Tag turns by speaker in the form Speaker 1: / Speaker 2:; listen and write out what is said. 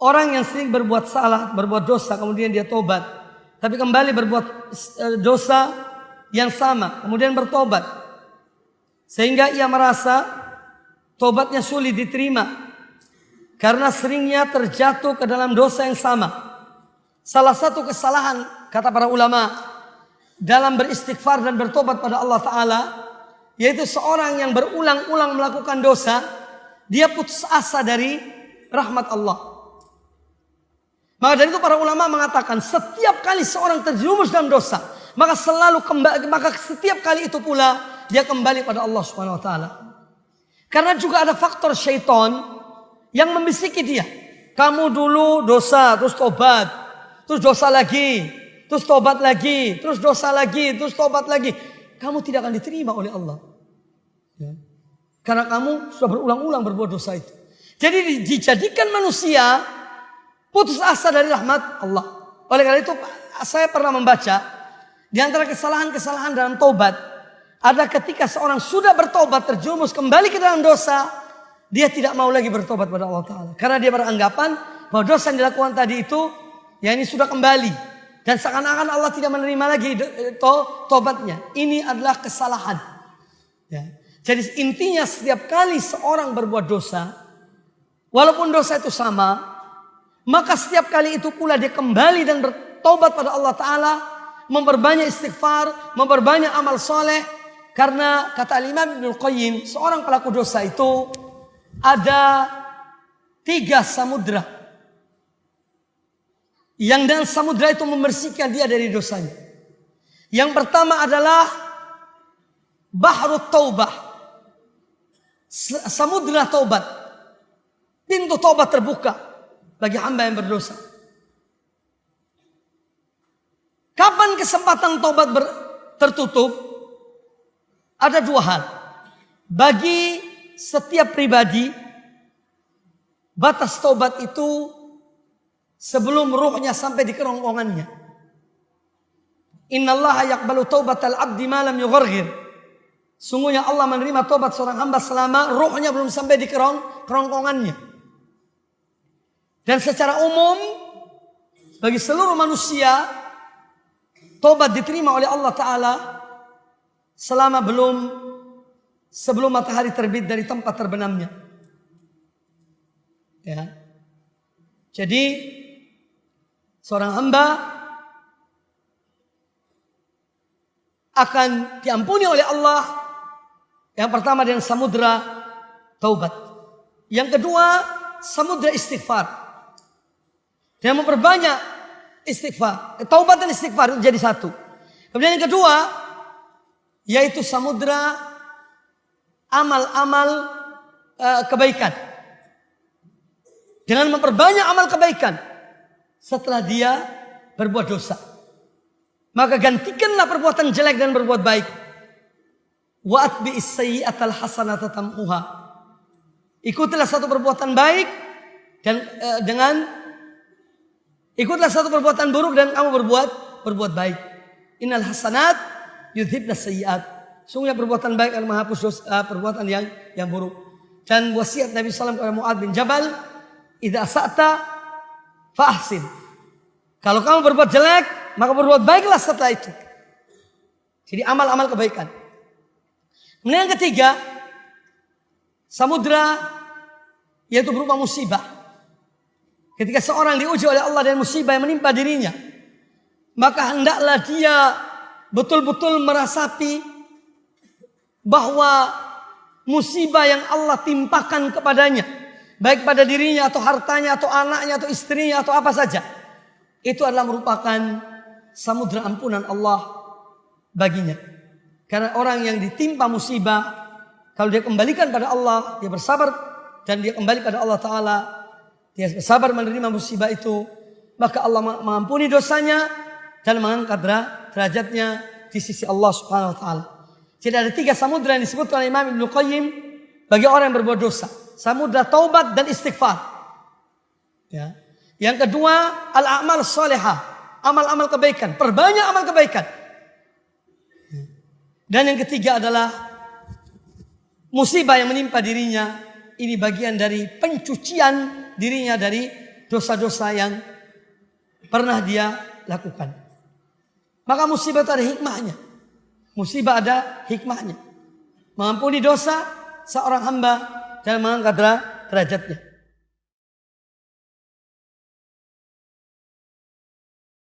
Speaker 1: Orang yang sering berbuat salah, berbuat dosa, kemudian dia tobat, tapi kembali berbuat dosa yang sama, kemudian bertobat, sehingga ia merasa tobatnya sulit diterima karena seringnya terjatuh ke dalam dosa yang sama. Salah satu kesalahan, kata para ulama, dalam beristighfar dan bertobat pada Allah Ta'ala, yaitu seorang yang berulang-ulang melakukan dosa, dia putus asa dari rahmat Allah. Maka dari itu para ulama mengatakan setiap kali seorang terjerumus dalam dosa, maka setiap kali itu pula dia kembali pada Allah Subhanahu wa taala. Karena juga ada faktor syaitan yang membisiki dia. Kamu dulu dosa, terus tobat, terus dosa lagi, terus tobat lagi, terus dosa lagi, terus tobat lagi. Kamu tidak akan diterima oleh Allah. Ya. Karena kamu sudah berulang-ulang berbuat dosa itu. Jadi dijadikan manusia putus asa dari rahmat Allah. Oleh karena itu saya pernah membaca di antara kesalahan-kesalahan dalam taubat, ada ketika seorang sudah bertobat terjerumus kembali ke dalam dosa, dia tidak mau lagi bertobat pada Allah Ta'ala. Karena dia beranggapan bahwa dosa yang dilakukan tadi itu, ya ini sudah kembali. Dan seakan-akan Allah tidak menerima lagi tobatnya. Ini adalah kesalahan. Ya. Jadi intinya setiap kali seorang berbuat dosa, walaupun dosa itu sama, maka setiap kali itu pula dia kembali dan bertobat pada Allah Ta'ala, memperbanyak istighfar, memperbanyak amal soleh. Karena kata Imam Ibnul Qayyim, seorang pelaku dosa itu ada 3 samudra. Yang dan samudra itu membersihkan dia dari dosanya. Yang pertama adalah Bahrut Taubah, samudra taubat. Pintu taubat terbuka bagi hamba yang berdosa. Kapan kesempatan taubat tertutup? Ada 2 hal. Bagi setiap pribadi, batas taubat itu sebelum ruhnya sampai di kerongkongannya. Innallaha yaqbalu taubatal abdi ma lam yugharghir. Sungguhnya Allah menerima taubat seorang hamba selama ruhnya belum sampai di kerongkongannya. Dan secara umum bagi seluruh manusia, taubat diterima oleh Allah Ta'ala selama sebelum matahari terbit dari tempat terbenamnya. Ya. Jadi seorang hamba akan diampuni oleh Allah. Yang pertama dengan samudra taubat. Yang kedua samudra istighfar. Dia memperbanyak istighfar. Taubat dan istighfar itu jadi satu. Kemudian yang kedua yaitu samudra amal-amal kebaikan. Dengan memperbanyak amal kebaikan setelah dia berbuat dosa, maka gantikanlah perbuatan jelek dan berbuat baik. Wa atbi'is sayyi'atal hasanata tamhuha. Ikutilah satu perbuatan baik dan ikutlah satu perbuatan buruk dan kamu berbuat baik. Innal hasanat yudhibna sayyi'at. Sungguhnya perbuatan baik akan menghapus dosa, perbuatan yang buruk. Dan wasiat Nabi SAW kepada Mu'adz bin Jabal, idza asa'ta fa ahsin. Kalau kamu berbuat jelek, maka berbuat baiklah setelah itu. Jadi amal-amal kebaikan. Kemudian yang ketiga, samudra yaitu berupa musibah. Ketika seorang diuji oleh Allah dengan musibah yang menimpa dirinya, maka hendaklah dia betul-betul merasapi bahwa musibah yang Allah timpakan kepadanya, baik pada dirinya atau hartanya atau anaknya atau istrinya atau apa saja, itu adalah merupakan samudra ampunan Allah baginya. Karena orang yang ditimpa musibah, kalau dia kembalikan pada Allah, dia bersabar dan dia kembali pada Allah Ta'ala, dia bersabar menerima musibah itu, maka Allah mengampuni dosanya dan mengangkat derajatnya di sisi Allah Subhanahu Wa Ta'ala. Jadi ada 3 samudra yang disebutkan oleh Imam Ibnul Qayyim bagi orang yang berbuat dosa. Samudra taubat dan istighfar. Ya. Yang kedua, al-a'mal salihah, amal-amal kebaikan, perbanyak amal kebaikan. Dan yang ketiga adalah musibah yang menimpa dirinya. Ini bagian dari pencucian dirinya dari dosa-dosa yang pernah dia lakukan. Maka musibah itu ada hikmahnya. Musibah ada hikmahnya. Mengampuni dosa seorang hamba dan mengangkat derajatnya.